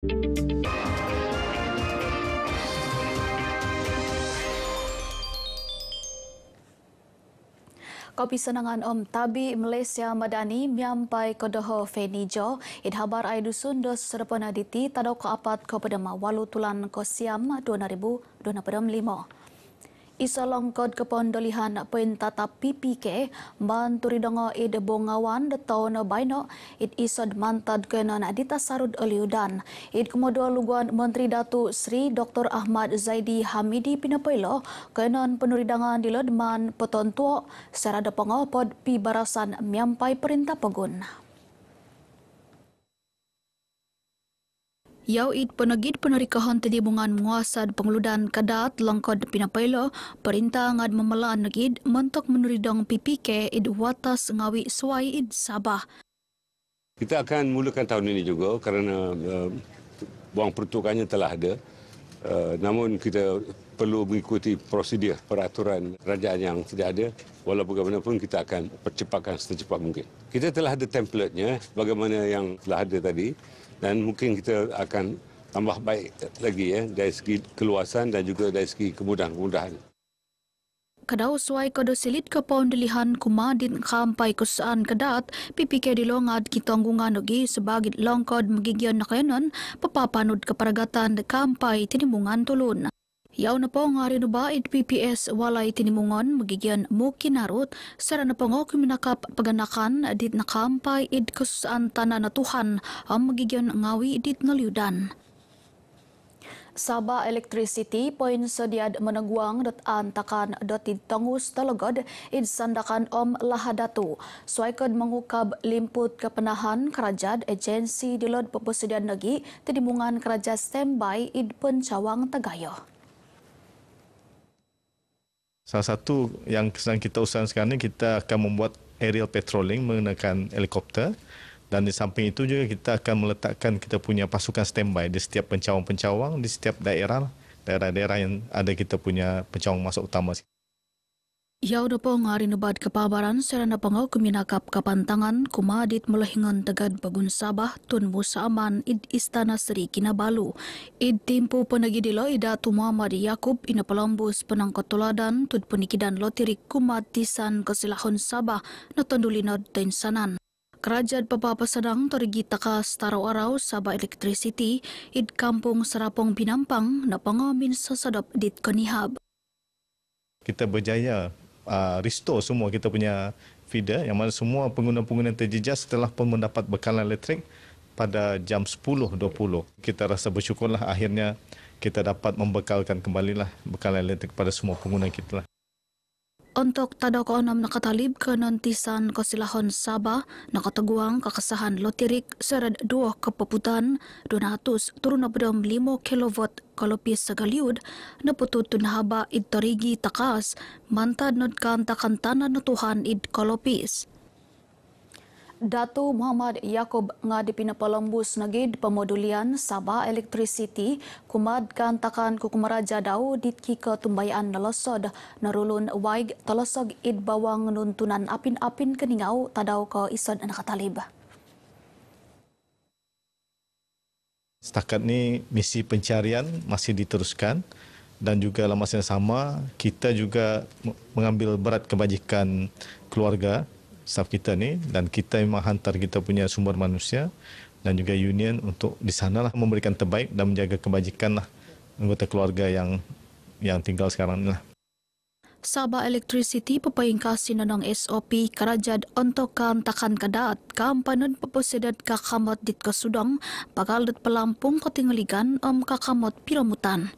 Kopi senangan Tabi Malaysia Madani miampai kodoho Fenijo idhabar ai dusun dos serpana diti tadau keapat ko pedama walu tulan ko siam 2025. Isa longkod kepondolihan pentata PPK manturi dongo id bongawan de tahun baino id isod mantad kenon adita sarud oliudan id kemodo luguan Menteri Datu Sri Dr. Ahmad Zaidi Hamidi Pinapailo kenon penuridangan di Lodman Petontuo secara depongopod pi barasan miampai perintah pegun. Yau id penagid penarikahan tedibungan menguasad pengeludan kadat langkod Pinapailo perintah ngad memelaan negid mentok menuridang PPK id watas ngawi suai id Sabah. Kita akan mulakan tahun ini juga kerana wang peruntukannya telah ada. Namun kita perlu mengikuti prosedur peraturan kerajaan yang tidak ada. Walau bagaimanapun kita akan percepatkan secepat mungkin. Kita telah ada template-nya bagaimana yang telah ada tadi. Dan mungkin kita akan tambah baik lagi dari segi keluasan dan juga dari segi kemudahan-kemudahan. Kadau suai kodo silit ke pondelihan kumadin kampai kusaan kedat PPK dilongad kitonggungan lagi sebagai longkod magigion nakayanon papapanud keparagatan de kampai tinimungan tulun. Yau na po nga rin ba PPS walay tinimungon magigion mukinarut sara na po nga kuminakap paganakan dit nakampay id kusaan tanan na Tuhan ang magigion ngawi dit naliudan. Sabah Electricity poin sediad menegwang dot antakan dot tangus talagod id sandakan lahadatu. Suaikod mengukab limput kepenahan kerajaan agensi dilod peposedian negi tedimungan kerajaan standby id pencawang Tagayo. Salah satu yang sedang kita usahakan sekarang ini, kita akan membuat aerial patrolling menggunakan helikopter dan di samping itu juga kita akan meletakkan kita punya pasukan standby di setiap pencawang-pencawang di setiap daerah-daerah yang ada kita punya pencawang masuk utama. Yau dapo ngari nubat kepabaran serana pangau kuminakap kapantangan kumadit melahingan tegad bagun Sabah tun Musa Aman id Istana Seri Kinabalu. Id timpu penagidilo ida tu Muhammad Yakub ina pelambus penangkot tuladan tud penikidan lotirik kumatisan kesilahon Sabah na tondulinod tensanan. Kerajaan Papa Sedang terigi takas tarau arau Sabah Electricity id kampung Serapong Pinampang na pangamin sasadap dit konihab. Kita berjaya restore semua kita punya feeder yang mana semua pengguna-pengguna terjejas setelah pun mendapat bekalan elektrik pada jam 10.20. Kita rasa bersyukurlah akhirnya kita dapat membekalkan kembalilah bekalan elektrik kepada semua pengguna kita. Untuk tadau ke-6 nakatalib ke nontisan kesilahon Sabah nakateguang kakasahan lotirik serad 2 kepeputan 200 turun na 5 kV kalopis sagaliud na pututun haba id tarigi takas mantad not kantakan tanan na Tuhan id kalopis. Datu Muhammad Yakub nga dipinapalambus nagid pemodulian Sabah Electricity kumad kantakan kukumaraja daw dit kika tumbayaan nalosod narulun waig talosog id bawang nuntunan apin-apin keningaw tadaw ko isod nakatalib. Setakat ni misi pencarian masih diteruskan dan juga dalam masa yang sama kita juga mengambil berat kebajikan keluarga staf kita ni dan kita memang hantar kita punya sumber manusia dan juga union untuk di sanalah memberikan terbaik dan menjaga kebajikan lah anggota keluarga yang tinggal sekarang ni lah. Sabah Electricity papayingkasin na ng SOP karajad untuk kantakan kadat kampanod paposedad kakamot dit kasudang pagalat pelampung katingaligan kakamot piramutan.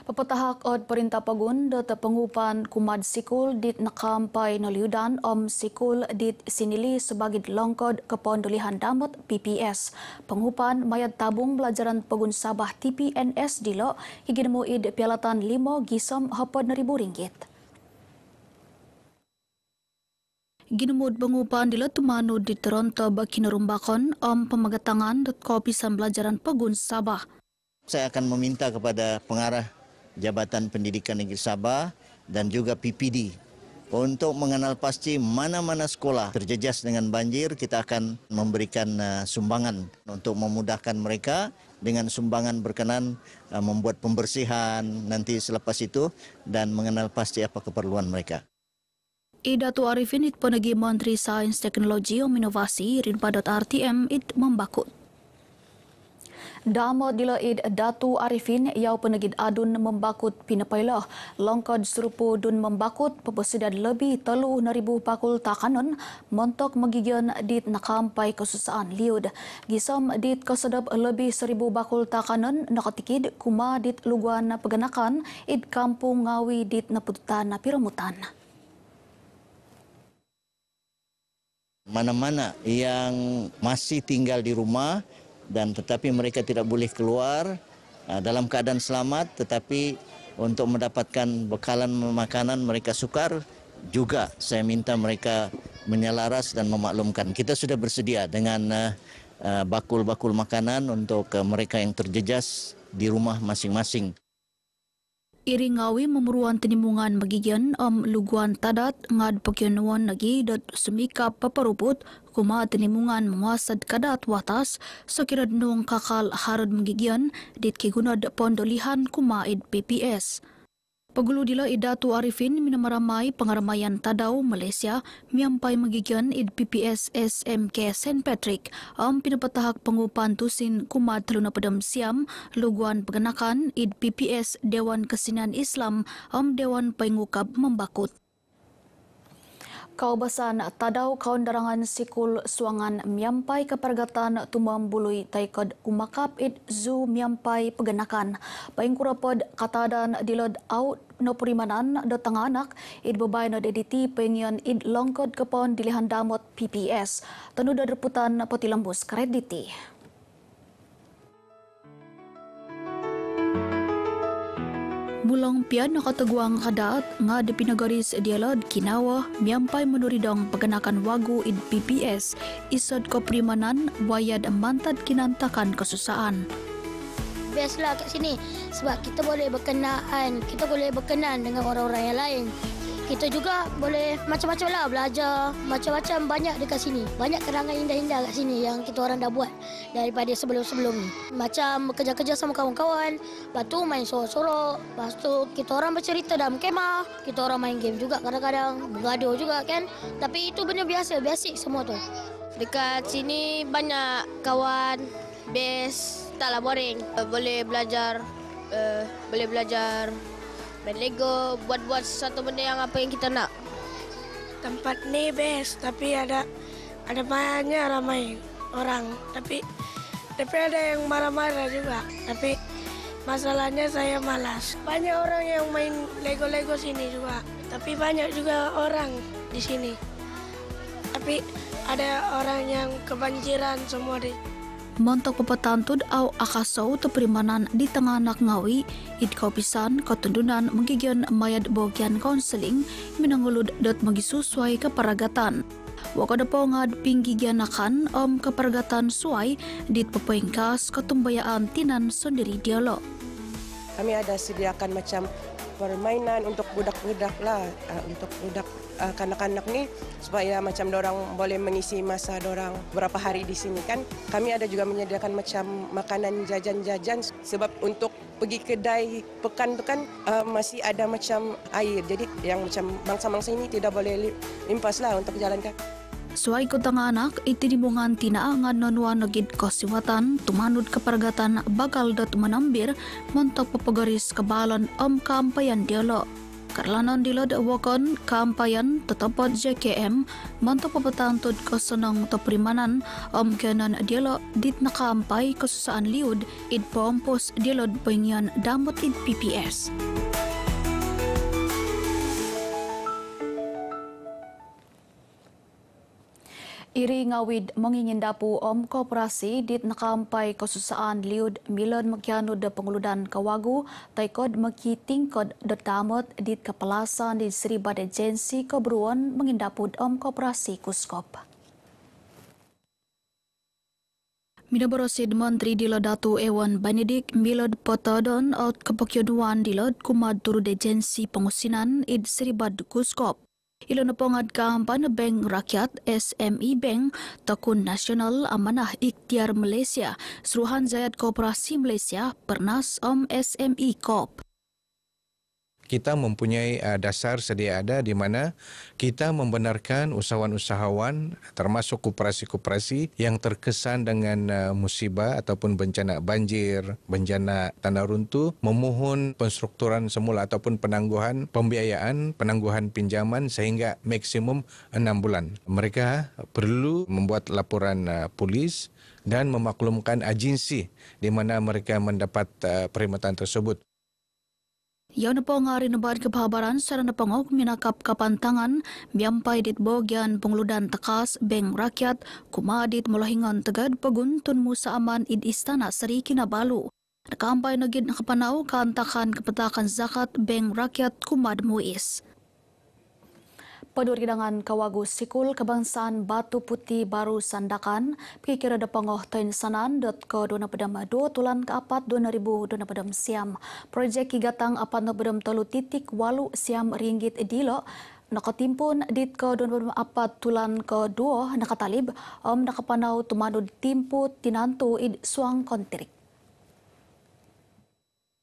Papatahak od perintah pagun data pengupan kumad sikul dit nakampay naliudan sikul dit sinili sebagai longkod kepondolihan damot PPS. Pengupan mayat tabung pelajaran pagun Sabah TPNS dilo higin muid pialatan 5 gisom hapod na RM1,000. Ginumud pengupan dilo tumano di Toronto bakinarumbakon pemagatangan kopisan pelajaran pagun Sabah. Saya akan meminta kepada pengarah Jabatan Pendidikan Negeri Sabah dan juga PPD Untuk mengenal pasti mana-mana sekolah terjejas dengan banjir, kita akan memberikan sumbangan untuk memudahkan mereka dengan sumbangan berkenan membuat pembersihan nanti selepas itu dan mengenal pasti apa keperluan mereka. Idatu Arifin it penegi Menteri Sains Teknologi dan Inovasi Rinpadot RTM it membakut. Damot dila id Datu Arifin yau penegid adun membakut pinapailah longkod serupu dun membakut pepesidan lebih 3,000 bakul takanon montok magigian dit nakampai kesusaan liud. Gisom dit kesedap lebih 1,000 bakul takanon nakatikid kuma dit luguan peganakan id kampung Ngawi dit napututan piramutan. Mana-mana yang masih tinggal di rumah dan tetapi mereka tidak boleh keluar dalam keadaan selamat, tetapi untuk mendapatkan bekalan makanan mereka sukar juga saya minta mereka menyelaras dan memaklumkan. Kita sudah bersedia dengan bakul-bakul makanan untuk mereka yang terjejas di rumah masing-masing. Iri Ngawi memeruan tenimungan magigian luguan tadat ngad pagyanuan lagi dot sumikap paparuput kuma tenimungan menguasad kadat watas sekirad nung kakal harad magigian dit kigunad pondolihan kuma id PPS. Pagulu dila Idatu Arifin minamaramai pengaramayan Tadau Malaysia miampai magigian id PPS SMK St. Patrick pinapatahak pengupan tusin kumat teluna pedam siam luguan peganakan id PPS Dewan Kesenian Islam Dewan Pengukab membakut. Kaubasan Tadau kaun darangan sikul suangan miampai kepergatan tumam bului taikod kumakap id zu miampai peganakan. Paing kurapod katadan dilod out no perimanan do tanganak id babay no dediti pengian id longkod kepon dilihan damot PPS. Tanu da reputan potilambus krediti. Mulang pian nakataguang kadat nga de pinagaris dialad kinawa miampai menuridang paganakan wagu id PPS isod ko primanan wayad mantad kinantakan kesusaan. Best lah kat sini sebab kita boleh berkenan dengan orang-orang yang lain. Kita juga boleh macam-macam lah belajar, macam-macam banyak dekat sini. Banyak kenangan indah-indah kat sini yang kita orang dah buat daripada sebelum-sebelum ni. Macam kerja-kerja sama kawan-kawan, lepas tu main sorok-sorok, lepas tu kita orang bercerita dalam kemah, kita orang main game juga kadang-kadang, bergaduh juga kan. Tapi itu benda biasa, basic semua tu. Dekat sini banyak kawan, best, taklah boring. Boleh belajar main Lego, buat sesuatu benda yang apa yang kita nak. Tempat ni best, tapi ada banyak ramai orang. Tapi ada yang marah-marah juga. Tapi masalahnya saya malas. Banyak orang yang main Lego sini juga. Tapi banyak juga orang di sini. Tapi ada orang yang kebanjiran semua di. Montok pepetantud au akasau tu perimanan di tengah anak Ngawi id kaupisan ketundunan mengigian mayat bogian konseling minangulud dot magisusuai keparagatan. Wakadapo ngad pinggigian akan keparagatan suai dit pepoingkas ketumbayaan tinan sendiri dialog. Kami ada sediakan macam permainan untuk budak-budak lah, untuk budak kanak-kanak ni supaya macam dorang boleh mengisi masa dorang berapa hari di sini kan. Kami ada juga menyediakan macam makanan jajan-jajan sebab untuk pergi kedai pekan tu kan masih ada macam air. Jadi yang macam bangsa-bangsa ini tidak boleh limpas lah untuk jalan kaki. Suai kutang anak, itinimungan tinaangan nonwa nagid kosiwatan, tumanod keparagatan bakal dot manambir, montok papagaris kebalan kampayan dialog. Karlanon dilod wakon kampayan tetapot JKM, montok papatantod kesenang toprimanan, kenan dialog dit nakampai kesusaan liud, id pompos dialog pengian damot id PPS. Iri ngawid mengingin dapu koperasi dit nakampai kesusaan liud milon makianud de penguludan kawagu taikod makitingkod de damot dit kepelasan di Seribat Agensi Keberuan mengindapud koperasi Kuskop. Minaborosid Menteri Dilod Datu Ewan Benedik milod potodon out kepakyoduan dilod kumad turud agensi pengusinan id Seribat Kuskop. Ilo na pongad kahampan na Bank Rakyat SME Bank Takun Nasional Amanah Ikhtiar Malaysia Suruhan Zayat Koperasi Malaysia Pernas SME Corp. Kita mempunyai dasar sedia ada di mana kita membenarkan usahawan-usahawan termasuk koperasi-koperasi yang terkesan dengan musibah ataupun bencana banjir, bencana tanah runtuh memohon penstrukturan semula ataupun penangguhan pembiayaan, penangguhan pinjaman sehingga maksimum 6 bulan. Mereka perlu membuat laporan polis dan memaklumkan agensi di mana mereka mendapat perkhidmatan tersebut. Yang napongari nabar kepahabaran secara napangok minakap kapantangan miampai dit bogian pengludan takas Bank Rakyat kumadit mulahingan tegad paguntun Musa Aman id Istana Seri Kinabalu. Nakampay nagid nakapanaw kaantakan kapatakan zakat Bank Rakyat kumad muis. Paduridangan Kawagu Sikul Kebangsaan Batu Putih Baru Sandakan pikir ada pangoh tain sanan .ko 2022 tulan ke-4 2000 siam. Projek kigatang 8 titik 8 siam ringgit dilo nakatimpun dit ko 24 tulan ke-2 nakatalib nakapanaw tumanud timpu tinantu id suang kontirik.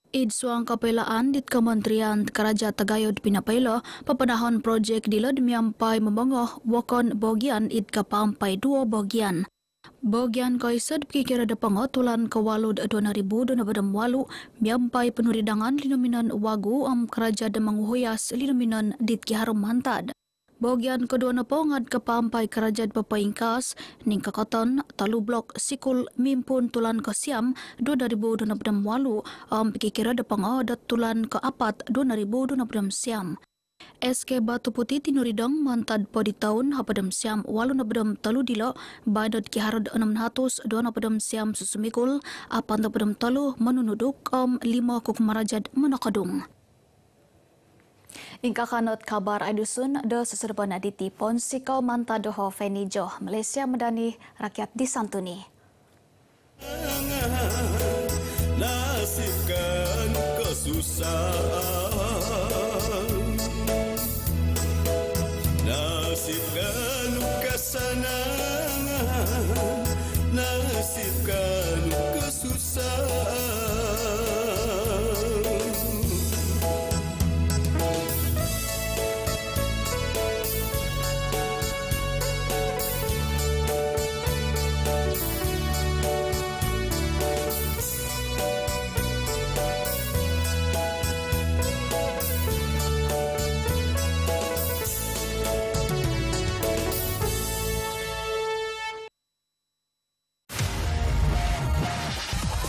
Idsuang kapelaan dit Kementerian Karaja Tagayod Pinapaylo papanahon projek dilod miampai memongoh wakon bogian id kapampai 2 bogian. Bogian kaisad pikir ada pengotulan kewalud 2000 miampai penuridangan linominan wagu keraja demanghuyas linominan dit Kiharum Mantad. Bogian kedua napongad kapampai kerajaan papaingkas ning kakoton talu blok sikul mimpun tulan ke siam 2028 pikikira depango dat tulan ke-4 2026 siam. SK Batu Putih tinuridong mantad po di tahun hapadam siam 8 talu dilo badot kiharod 600 2 siam susumikul 8 talu menunuduk 5 kukumarajad menakadung. Ingka kanot kabar Aidusun do seserban aditi pon sikau manta doho Fenijo Malaysia medani rakyat disantuni. Nasibkan kesusahan